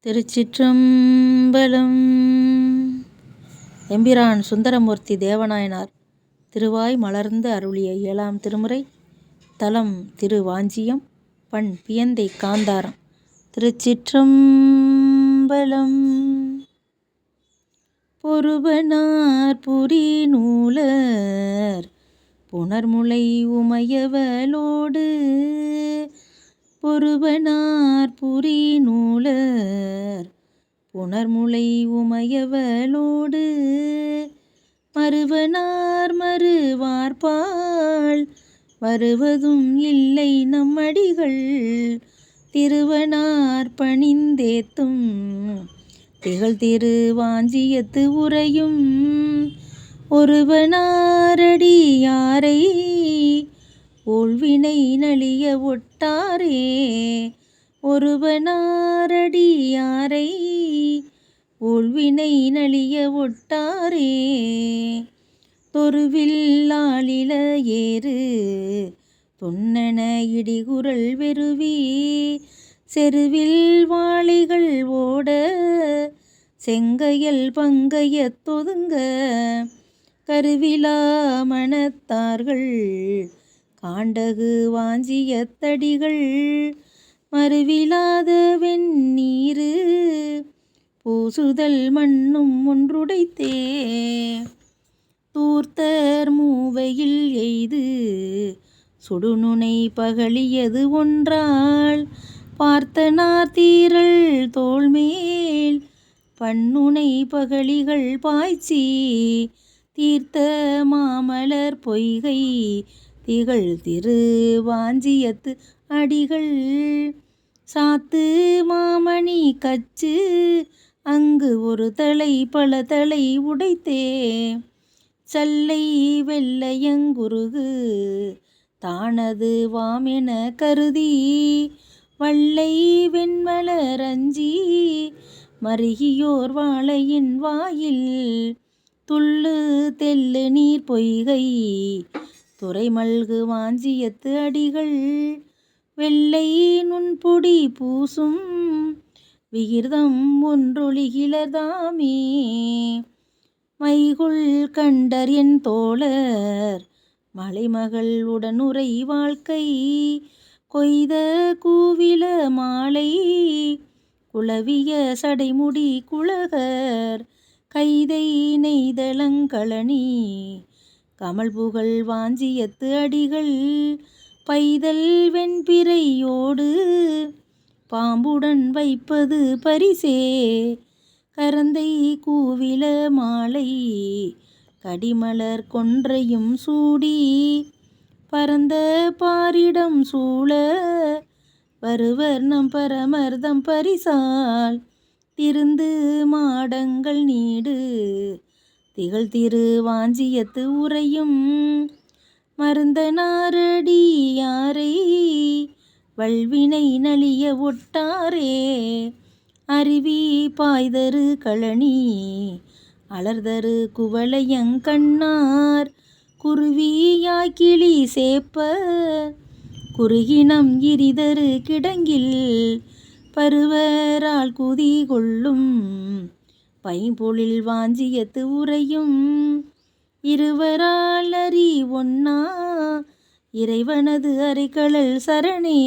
திருச்சிற்றம்பலம். எம்பிரான் சுந்தரமூர்த்தி தேவநாயனார் திருவாய் மலர்ந்து அருளிய 7ஆம் திருமுறை. தலம் திருவாஞ்சியம். பண் பியந்தை காந்தாரம். திருச்சிற்றம்பலம். பொருபனார் புரி நூலர் புனர்முலை உமையவளோடு பொருபனார் புரி நூலர் புனர்முலை உமையவளோடு மருவனார் மறுவார்பால் வருவதும் இல்லை நம்மடிகள் திருவனார் பணிந்தேத்தும் திகழ் திருவாஞ்சியத்து உரையும் ஒருவனாரடியாரை ஊழ்வினை நலிய ஒட்டாரே ஒருவனாரடியாரை ஊழ்வினை நலிய ஒட்டாரே தொருவில்லாளில ஏறு துன்னன இடிகுரல் வெறுவி செருவில் வாழைகள் ஓட செங்கையல் பங்கையத் தொதுங்க கருவிலா மனத்தார்கள் காண்டகு வாஞ்சியத்தடிகள் மறுவிலாத வெண்ணீரு பூசுதல் மண்ணும் ஒன்றுடைத்தே தூர்த்தர் மூவையில் எய்து சுடுநுனை பகழியது ஒன்றால் பார்த்தனார் தீரள் தோள்மேல் பன்னுனை பகழிகள் பாய்ச்சி தீர்த்த மாமலர் பொய்கை திகழ் திருவாஞ்சியத்து அடிகள் சாத்து மாமணி கச்சு அங்கு ஒரு தலை பல தலை உடைத்தே சல்லை வெள்ளையங்குருகு தானது வாமென கருதி வல்லை வெண்மலரஞ்சி மருகியோர் வாழையின் வாயில் துள்ளு தெல்லு நீர் பொய்கை துறைமல்கு வாஞ்சியத்து அடிகள் வெள்ளை நுண்பொடி பூசும் விகிர்தம் ஒன்றொழிகிலதாமே மைகுள் கண்டர் என் தோழர் மலைமகள் உடனுரை வாழ்க்கை கொய்த கூவில மாலை குளவிய சடைமுடி குழகர் கைதை நெய்தலங்களனி கமல் புகழ் வாஞ்சியத்து அடிகள் பைதல் வெண்பிறையோடு பாம்புடன் வைப்பது பரிசே கரந்தை கூவில மாலை கடிமலர் கொன்றையும் சூடி பரந்த பாரிடம் சூழ வருவர் நம் பரமர்தம் பரிசால் திருந்து மாடங்கள் நீடு திகழ் திருவாஞ்சியத்து உரையும் மருந்தனாரடியாரை வல்வினை நலிய ஒட்டாரே அருவி பாய்தரு கழனி அலர்தரு குவளையங்கண்ணார் குருவியாய் கிளி சேப்ப குறுகினம் இரிதரு கிடங்கில் பருவரால் குதி கொள்ளும் பைம்பொழில் வாஞ்சியத்து உரையும் இருவரால் அறி ஒன்னா இறைவனது அரைக்கழல் சரணே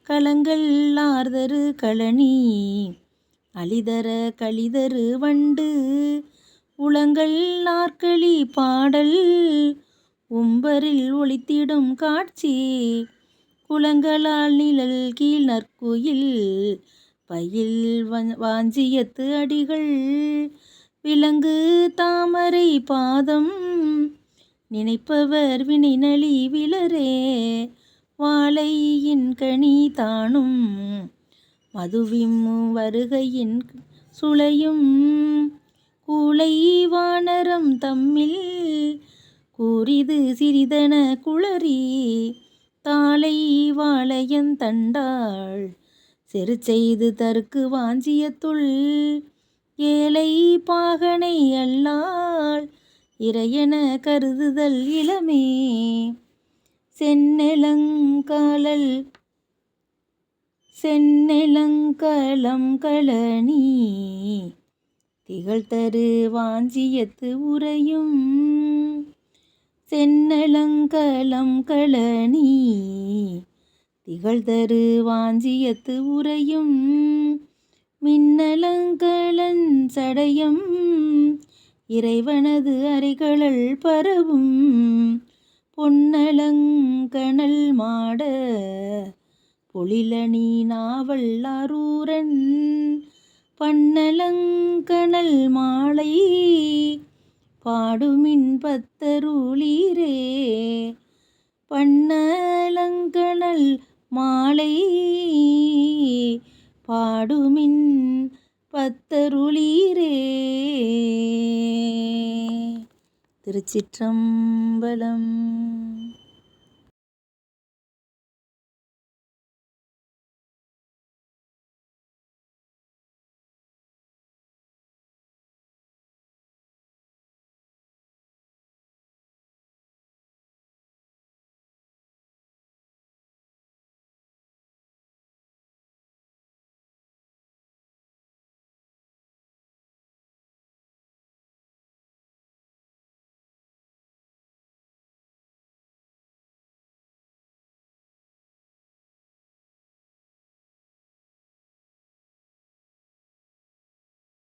களங்கள் ஆர்தரு கழனி அலிதர கலிதரு வண்டு உளங்கள் நாற்களி பாடல் உம்பரில் ஒளித்திடும் காட்சி குளங்களால் நிழல் கீழ் நற்குயில் பயில் வாஞ்சியத்து அடிகள் விலங்கு தாமரை பாதம் நினைப்பவர் வினை நலி விலரே வாழையின் கனி தானும் மதுவிம் வருகையின் சுளையும் கூளை வானரம் தம்மில் கூறிது சிறிதன குளறி தாளை வாழையன் தண்டாள் செரு செய்து தருக்கு வாஞ்சியத்துள் ஏழை பாகனை அல்லாள் இறையென கருதுதல் இளமே செந்நெலங்காலல் செந்நெலங்களம் களனி திகழ்தரு வாஞ்சியத்து உறையும் செந்நெலங்களம் களனி திகழ்தரு வாஞ்சியத்து உறையும் மின்னலங்களஞ் சடையம் இறைவனது அறைகழல் பரவும் பொன்னலங்கணல் மாட பொழிலணி நாவல் அரூரன் பன்னலங்கணல் மாலை பாடுமின் பத்தருளீரே பன்னலங்கணல் மாலை பாடுமின் பத்தருளீரே. திருச்சிற்றம்பலம்.